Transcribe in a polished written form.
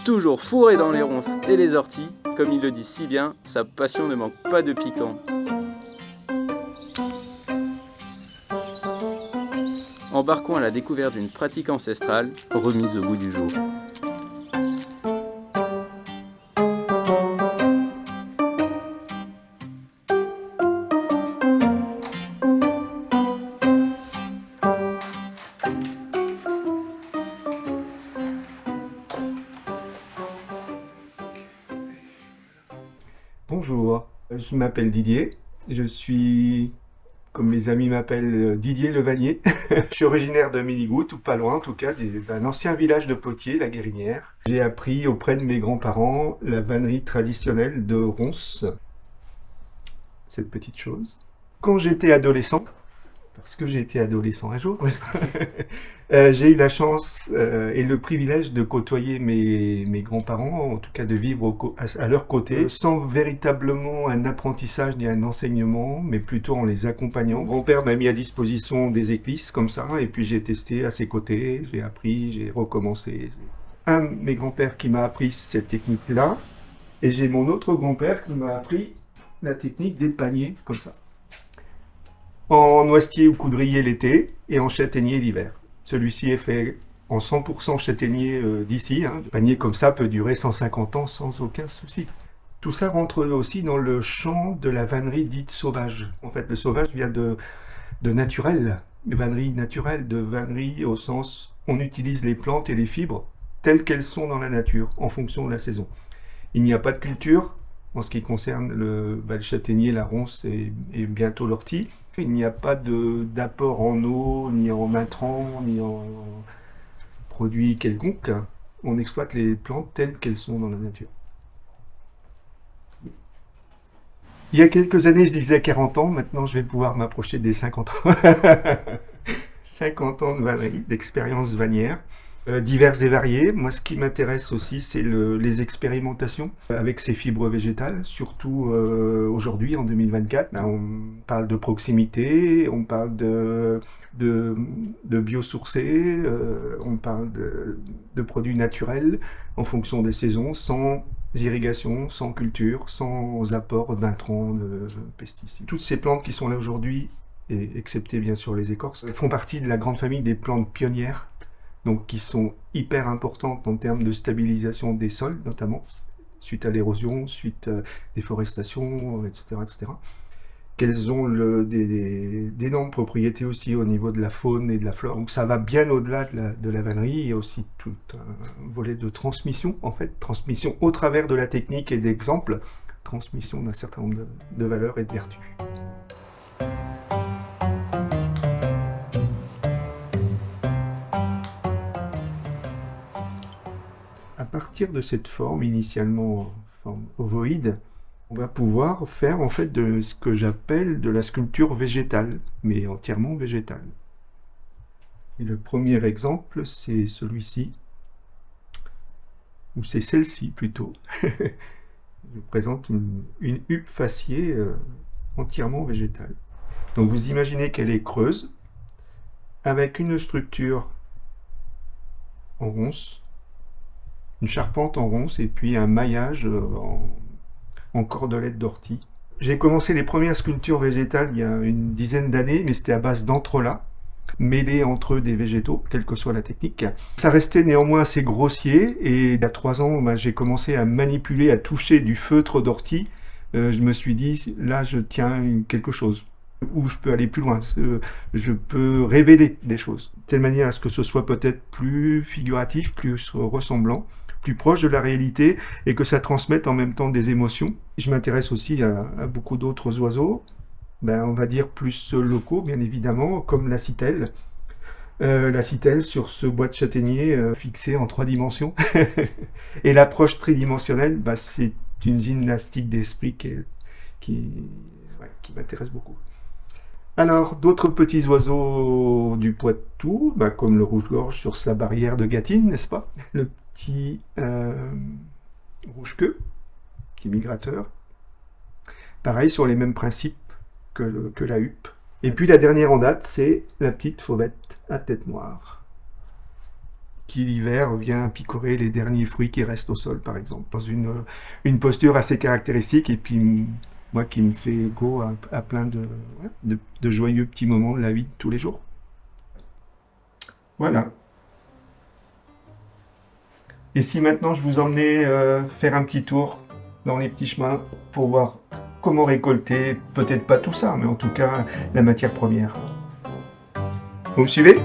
Toujours fourré dans les ronces et les orties, comme il le dit si bien, sa passion ne manque pas de piquant. Embarquons à la découverte d'une pratique ancestrale remise au goût du jour. Bonjour, je m'appelle Didier, je suis, comme mes amis m'appellent, Didier le Vannier. Je suis originaire de Minigoutte, ou pas loin en tout cas, d'un ancien village de Potier, la Guérinière. J'ai appris auprès de mes grands-parents la vannerie traditionnelle de Ronces, cette petite chose. Quand j'étais adolescent, parce que j'ai été adolescent un jour, j'ai eu la chance et le privilège de côtoyer mes grands-parents, en tout cas de vivre à leur côté, sans véritablement un apprentissage ni un enseignement, mais plutôt en les accompagnant. Mon grand-père m'a mis à disposition des éclisses comme ça, et puis j'ai testé à ses côtés, j'ai appris, j'ai recommencé. Un de mes grands-pères qui m'a appris cette technique-là, et j'ai mon autre grand-père qui m'a appris la technique des paniers, comme ça. En noisetier ou coudrier l'été et en châtaignier l'hiver. Celui-ci est fait en 100% châtaignier d'ici. Le panier comme ça peut durer 150 ans sans aucun souci. Tout ça rentre aussi dans le champ de la vannerie dite sauvage. En fait, le sauvage vient de naturel, de vannerie naturelle, de vannerie au sens on utilise les plantes et les fibres telles qu'elles sont dans la nature, en fonction de la saison. Il n'y a pas de culture en ce qui concerne le châtaignier, la ronce et bientôt l'ortie. Il n'y a pas d'apport en eau, ni en intrants, ni en produits quelconques. On exploite les plantes telles qu'elles sont dans la nature. Il y a quelques années, je disais 40 ans, maintenant je vais pouvoir m'approcher des 50 ans. 50 ans de vannerie, d'expérience vannière. Diverses et variées. Moi, ce qui m'intéresse aussi, c'est les expérimentations avec ces fibres végétales, surtout aujourd'hui, en 2024. On parle de proximité, on parle de biosourcés, on parle de produits naturels en fonction des saisons, sans irrigation, sans culture, sans apport d'intrants, de pesticides. Toutes ces plantes qui sont là aujourd'hui, et excepté bien sûr les écorces, font partie de la grande famille des plantes pionnières, donc qui sont hyper importantes en termes de stabilisation des sols, notamment, suite à l'érosion, suite à déforestation, etc., etc. Qu'elles ont d'énormes propriétés aussi au niveau de la faune et de la flore. Donc ça va bien au-delà de la vannerie. Il y a aussi tout un volet de transmission, en fait, transmission au travers de la technique et d'exemples, transmission d'un certain nombre de valeurs et de vertus. À partir de cette forme, initialement en forme ovoïde, on va pouvoir faire en fait de ce que j'appelle de la sculpture végétale, mais entièrement végétale. Et le premier exemple, c'est celui-ci, ou c'est celle-ci plutôt. Je vous présente une huppe faciée entièrement végétale. Donc vous imaginez qu'elle est creuse, avec une structure en ronce, une charpente en ronce et puis un maillage en cordelette d'ortie. J'ai commencé les premières sculptures végétales il y a une dizaine d'années, mais c'était à base d'entrelacs, mêlés entre eux des végétaux, quelle que soit la technique. Ça restait néanmoins assez grossier, et il y a 3 ans, j'ai commencé à manipuler, à toucher du feutre d'ortie. Je me suis dit, là je tiens quelque chose, où je peux aller plus loin, je peux révéler des choses, de telle manière à ce que ce soit peut-être plus figuratif, plus ressemblant, plus proche de la réalité, et que ça transmette en même temps des émotions. Je m'intéresse aussi à beaucoup d'autres oiseaux, on va dire plus locaux, bien évidemment, comme la citelle. La citelle sur ce bois de châtaignier fixé en 3 dimensions. Et l'approche tridimensionnelle, c'est une gymnastique d'esprit qui m'intéresse beaucoup. Alors, d'autres petits oiseaux du Poitou, comme le rouge-gorge sur sa barrière de Gâtine, n'est-ce pas? Le petit rouge-queue, petit migrateur. Pareil, sur les mêmes principes que la huppe. Et puis la dernière en date, c'est la petite fauvette à tête noire, qui l'hiver vient picorer les derniers fruits qui restent au sol, par exemple, dans une posture assez caractéristique, et puis moi qui me fait écho à plein de joyeux petits moments de la vie de tous les jours. Voilà. Et si maintenant je vous emmenais faire un petit tour dans les petits chemins pour voir comment récolter, peut-être pas tout ça, mais en tout cas la matière première. Vous me suivez ?